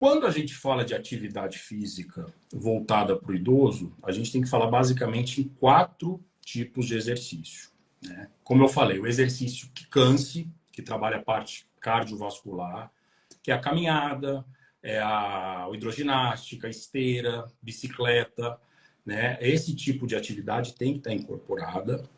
Quando a gente fala de atividade física voltada para o idoso, a gente tem que falar basicamente em 4 tipos de exercício, né? Como eu falei, o exercício que canse, que trabalha a parte cardiovascular, que é a caminhada, a hidroginástica, a esteira, bicicleta, né? Esse tipo de atividade tem que estar incorporada.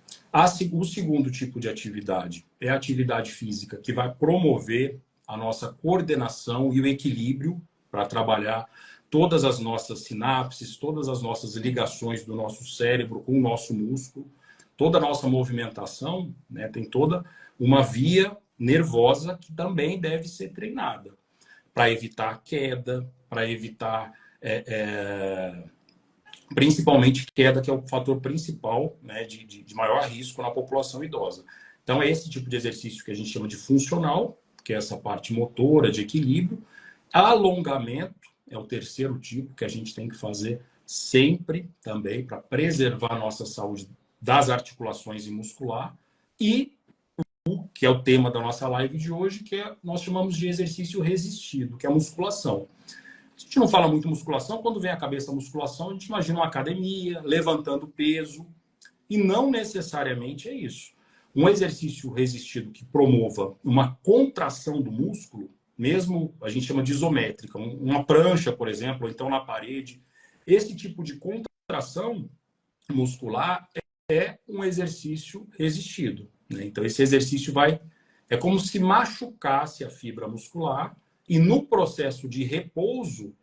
O segundo tipo de atividade é a atividade física que vai promover a nossa coordenação e o equilíbrio para trabalhar todas as nossas sinapses, todas as nossas ligações do nosso cérebro com o nosso músculo, toda a nossa movimentação, né, tem toda uma via nervosa que também deve ser treinada para evitar queda, para evitar principalmente queda, que é o fator principal, né, de maior risco na população idosa. Então, é esse tipo de exercício que a gente chama de funcional, que é essa parte motora, de equilíbrio. Alongamento é o terceiro tipo que a gente tem que fazer sempre também para preservar a nossa saúde das articulações e muscular. E que é o tema da nossa live de hoje, que nós chamamos de exercício resistido, que é a musculação. A gente não fala muito musculação, quando vem à cabeça a musculação, a gente imagina uma academia, levantando peso, e não necessariamente é isso. Um exercício resistido que promova uma contração do músculo, mesmo a gente chama de isométrica, uma prancha, por exemplo, ou então na parede, esse tipo de contração muscular é um exercício resistido, né? Então, esse exercício é como se machucasse a fibra muscular e no processo de repouso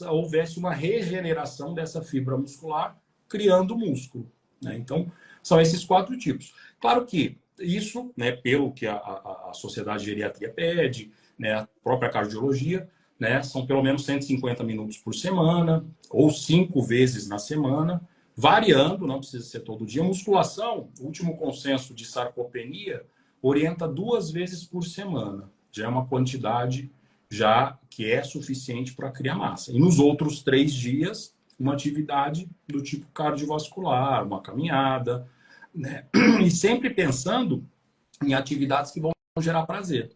houvesse uma regeneração dessa fibra muscular, criando músculo, né? Então, são esses 4 tipos. Claro que isso, né, pelo que a Sociedade de Geriatria pede, né, a própria cardiologia, né, são pelo menos 150 minutos por semana, ou 5 vezes na semana, variando, não precisa ser todo dia. Musculação, o último consenso de sarcopenia, orienta 2 vezes por semana. Já é uma quantidade já que é suficiente para criar massa. E nos outros 3 dias, uma atividade do tipo cardiovascular, uma caminhada, né? E sempre pensando em atividades que vão gerar prazer,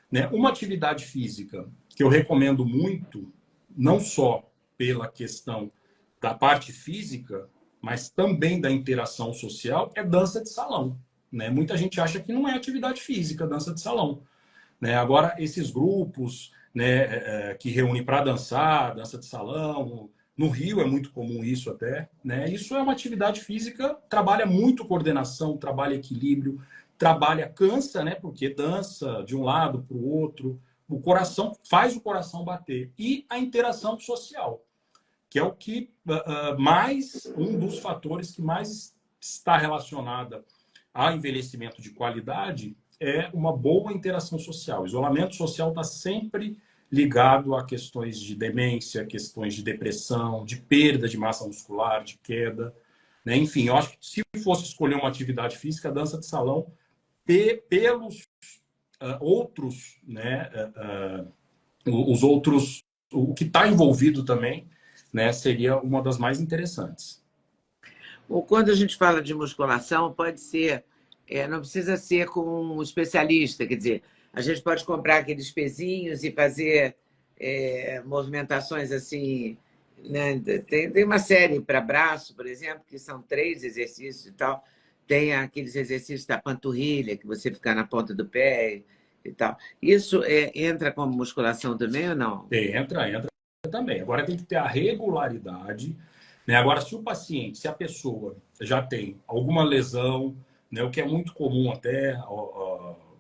né? Uma atividade física que eu recomendo muito, não só pela questão da parte física, mas também da interação social, é dança de salão, né? Muita gente acha que não é atividade física, dança de salão, né? Agora, esses grupos, né, que reúnem para dançar, dança de salão, no Rio é muito comum isso até, né? Isso é uma atividade física, trabalha muito coordenação, trabalha equilíbrio, trabalha, cansa, né? Porque dança de um lado para o outro, o coração faz o coração bater. E a interação social, que é o que um dos fatores que mais está relacionada ao envelhecimento de qualidade é uma boa interação social. O isolamento social está sempre ligado a questões de demência, questões de depressão, de perda de massa muscular, de queda, né? Enfim, eu acho que se fosse escolher uma atividade física, a dança de salão, pelos outros, né, os outros, o que está envolvido também, né, seria uma das mais interessantes. Ou quando a gente fala de musculação, pode ser, não precisa ser com um especialista, quer dizer, a gente pode comprar aqueles pezinhos e fazer movimentações assim, né? Tem uma série para braço, por exemplo, que são 3 exercícios e tal. Tem aqueles exercícios da panturrilha, que você fica na ponta do pé e tal. Isso entra como musculação também ou não? Entra também. Agora tem que ter a regularidade, né? Agora, se a pessoa já tem alguma lesão, né, o que é muito comum até,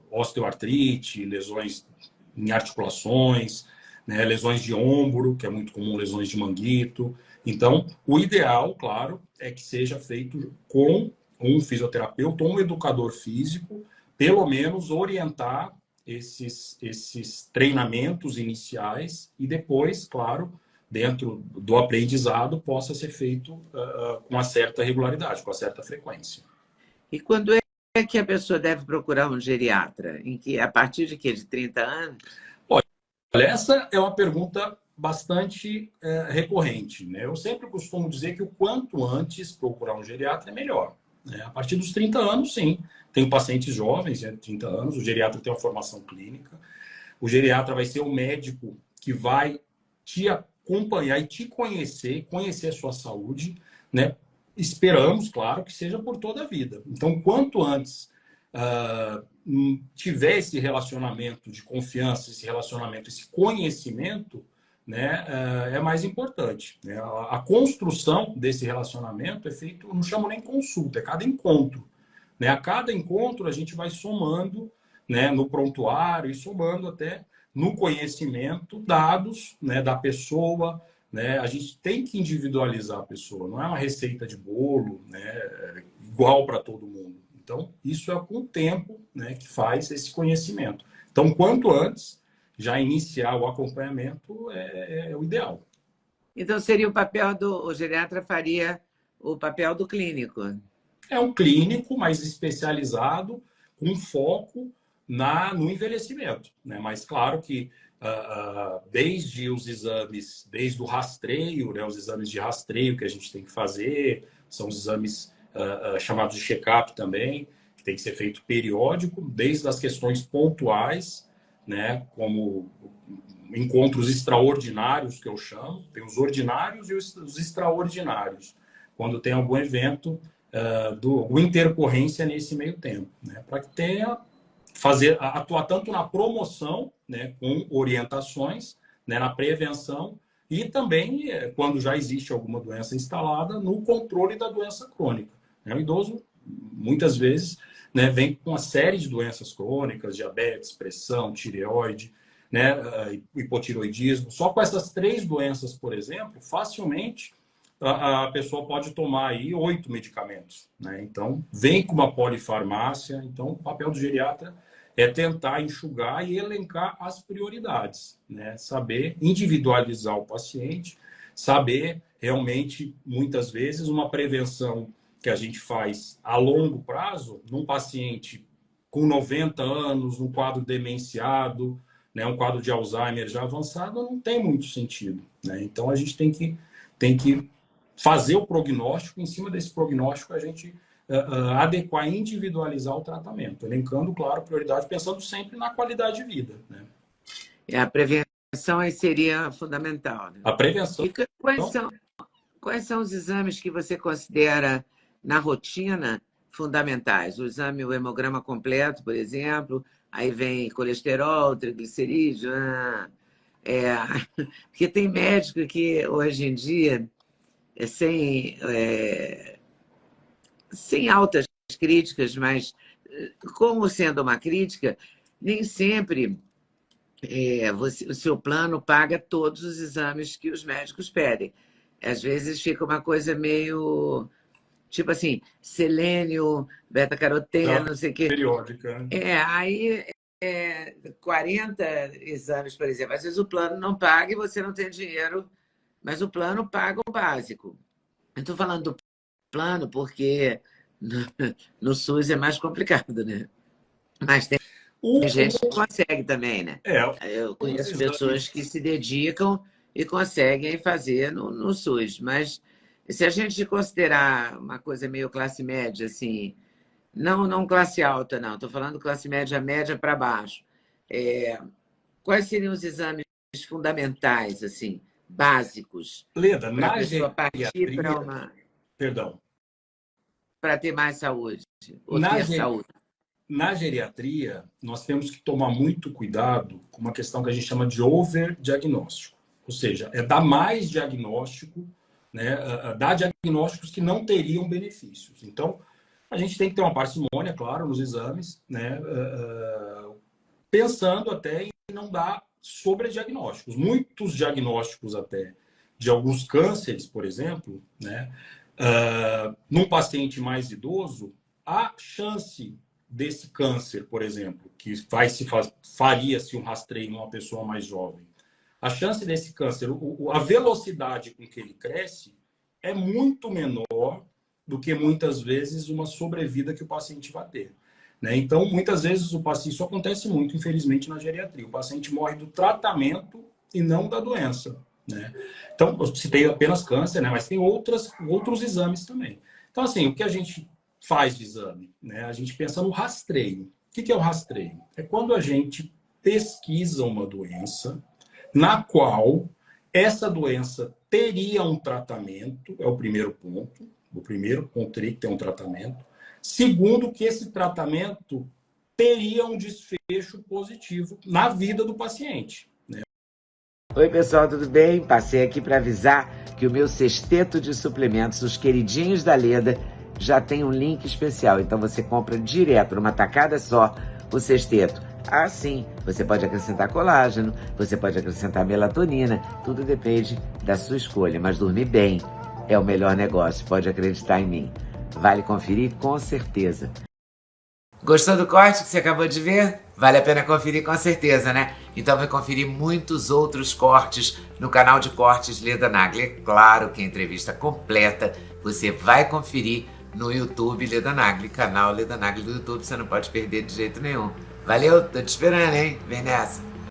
osteoartrite, lesões em articulações, né, lesões de ombro, que é muito comum, lesões de manguito. Então, o ideal, claro, é que seja feito com um fisioterapeuta ou um educador físico, pelo menos orientar esses treinamentos iniciais e depois, claro, dentro do aprendizado, possa ser feito com uma certa regularidade, com uma certa frequência. E quando é que a pessoa deve procurar um geriatra? A partir de quê? De 30 anos? Olha, essa é uma pergunta bastante recorrente, né? Eu sempre costumo dizer que o quanto antes procurar um geriatra é melhor, né? A partir dos 30 anos, sim. Tenho pacientes jovens, de 30 anos, o geriatra tem uma formação clínica. O geriatra vai ser o médico que vai te acompanhar e te conhecer, conhecer a sua saúde, né? Esperamos, claro, que seja por toda a vida. Então, quanto antes tiver esse relacionamento de confiança, esse relacionamento, esse conhecimento, né, é mais importante. Né? A construção desse relacionamento é feito, não chamo nem consulta, é cada encontro. Né? A cada encontro a gente vai somando, né, no prontuário e somando até no conhecimento dados, né, da pessoa, né? A gente tem que individualizar a pessoa, não é uma receita de bolo, né, igual para todo mundo. Então, isso é com o tempo, né, que faz esse conhecimento. Então, quanto antes, já iniciar o acompanhamento é o ideal. Então, seria o papel o geriatra faria o papel do clínico. É um clínico mais especializado, com foco no envelhecimento. Né? Mas, claro que desde os exames, desde o rastreio, né? Os exames de rastreio que a gente tem que fazer, são os exames chamados de check-up também, que tem que ser feito periódico, desde as questões pontuais, né? Como encontros extraordinários, que eu chamo, tem os ordinários e os extraordinários, quando tem algum evento do intercorrência nesse meio tempo, né? Para que tenha atuar tanto na promoção, né, com orientações, né, na prevenção e também quando já existe alguma doença instalada no controle da doença crônica. Né? O idoso muitas vezes, né, vem com uma série de doenças crônicas, diabetes, pressão, tireoide, né, hipotiroidismo. Só com essas 3 doenças, por exemplo, facilmente a pessoa pode tomar aí 8 medicamentos, né? Então, vem com uma polifarmácia. Então, o papel do geriatra é tentar enxugar e elencar as prioridades, né? Saber individualizar o paciente, saber realmente, muitas vezes, uma prevenção que a gente faz a longo prazo, num paciente com 90 anos, num quadro demenciado, né? Um quadro de Alzheimer já avançado, não tem muito sentido, né? Então, a gente tem que fazer o prognóstico, em cima desse prognóstico a gente adequar, individualizar o tratamento, elencando, claro, prioridade, pensando sempre na qualidade de vida. Né? A prevenção aí seria fundamental. Né? A prevenção. E quais são os exames que você considera na rotina fundamentais? O exame, o hemograma completo, por exemplo, aí vem colesterol, triglicerídeos, porque tem médico que hoje em dia sem altas críticas, mas como sendo uma crítica, nem sempre o seu plano paga todos os exames que os médicos pedem. Às vezes fica uma coisa meio, tipo assim, selênio, beta-caroteno, não sei o quê. Periódica. Aí 40 exames, por exemplo. Às vezes o plano não paga e você não tem dinheiro, mas o plano paga o básico. Eu estou falando do plano porque no SUS é mais complicado, né? Mas tem gente que consegue também, né? Eu conheço pessoas que se dedicam e conseguem fazer no SUS. Mas se a gente considerar uma coisa meio classe média, assim, não classe alta, não, estou falando classe média para baixo. Quais seriam os exames fundamentais, assim, básicos, Leda, para a na pessoa partir geriatria, perdão, para ter mais saúde, ou ter saúde? Na geriatria, nós temos que tomar muito cuidado com uma questão que a gente chama de overdiagnóstico. Ou seja, dar mais diagnóstico, né, dar diagnósticos que não teriam benefícios. Então, a gente tem que ter uma parcimônia, claro, nos exames, né, pensando até em não dar sobrediagnósticos. Muitos diagnósticos até de alguns cânceres, por exemplo, né, num paciente mais idoso, a chance desse câncer, por exemplo, que faria-se um rastreio numa pessoa mais jovem, a chance desse câncer, a velocidade com que ele cresce é muito menor do que muitas vezes uma sobrevida que o paciente vai ter. Né? Então, muitas vezes o paciente, isso acontece muito, infelizmente, na geriatria. O paciente morre do tratamento e não da doença. Né? Então, eu citei apenas câncer, né? Mas tem outros exames também. Então, assim, o que a gente faz de exame? Né? A gente pensa no rastreio. O que é o rastreio? É quando a gente pesquisa uma doença, na qual essa doença teria um tratamento, é o primeiro ponto. O primeiro ponto teria que ter um tratamento. Segundo, que esse tratamento teria um desfecho positivo na vida do paciente. Oi, pessoal, tudo bem? Passei aqui para avisar que o meu sexteto de suplementos, os queridinhos da Leda, já tem um link especial. Então você compra direto, numa tacada só, o sexteto. Ah, sim, você pode acrescentar colágeno, você pode acrescentar melatonina, tudo depende da sua escolha. Mas dormir bem é o melhor negócio, pode acreditar em mim. Vale conferir com certeza. Gostou do corte que você acabou de ver? Vale a pena conferir com certeza, né? Então vai conferir muitos outros cortes no canal de cortes Leda Nagli. É claro que a entrevista completa você vai conferir no YouTube Leda Nagli, canal Leda Nagli do YouTube, você não pode perder de jeito nenhum. Valeu, tô te esperando, hein? Vem nessa!